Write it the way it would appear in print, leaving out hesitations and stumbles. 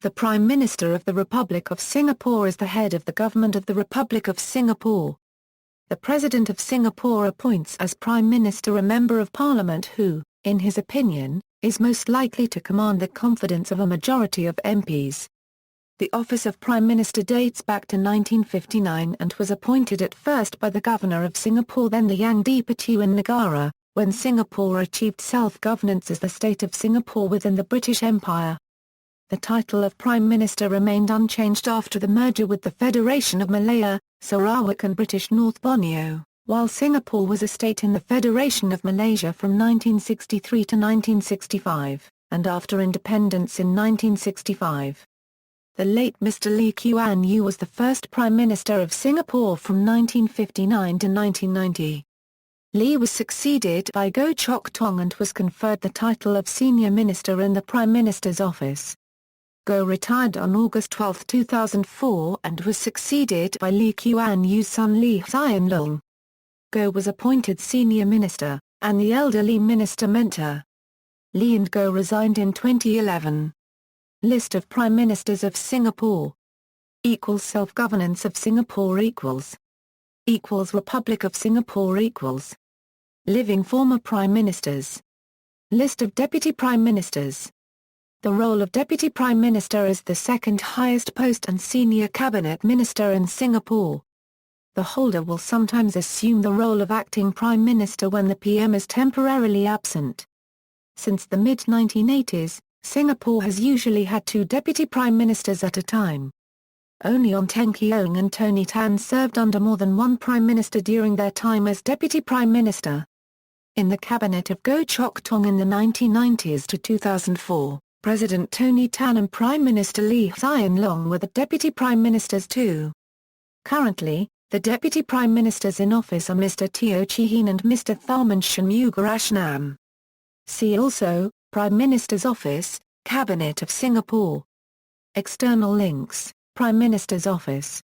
The Prime Minister of the Republic of Singapore is the head of the government of the Republic of Singapore. The President of Singapore appoints as Prime Minister a Member of Parliament who, in his opinion, is most likely to command the confidence of a majority of MPs. The office of Prime Minister dates back to 1959 and was appointed at first by the Governor of Singapore, then the Yang di-Pertuan Negara, when Singapore achieved self-governance as the State of Singapore within the British Empire. The title of Prime Minister remained unchanged after the merger with the Federation of Malaya, Sarawak and British North Borneo, while Singapore was a state in the Federation of Malaysia from 1963 to 1965, and after independence in 1965. The late Mr. Lee Kuan Yew was the first Prime Minister of Singapore from 1959 to 1990. Lee was succeeded by Goh Chok Tong and was conferred the title of Senior Minister in the Prime Minister's office. Goh retired on August 12, 2004 and was succeeded by Lee Kuan Yew's son Lee Hsien Loong. Goh was appointed Senior Minister, and the elderly Minister Mentor. Lee and Goh resigned in 2011. List of Prime Ministers of Singapore. Self-governance of Singapore Republic of Singapore Living former Prime Ministers. List of Deputy Prime Ministers. The role of Deputy Prime Minister is the second highest post and senior cabinet minister in Singapore. The holder will sometimes assume the role of acting Prime Minister when the PM is temporarily absent. Since the mid-1980s, Singapore has usually had two Deputy Prime Ministers at a time. Only Ong Teng Keong and Tony Tan served under more than one Prime Minister during their time as Deputy Prime Minister. In the cabinet of Goh Chok Tong in the 1990s to 2004, President Tony Tan and Prime Minister Lee Hsien Loong were the Deputy Prime Ministers too. Currently, the Deputy Prime Ministers in office are Mr. Teo Chee Hean and Mr. Tharman Shanmugaratnam. See also, Prime Minister's Office, Cabinet of Singapore. External links, Prime Minister's Office.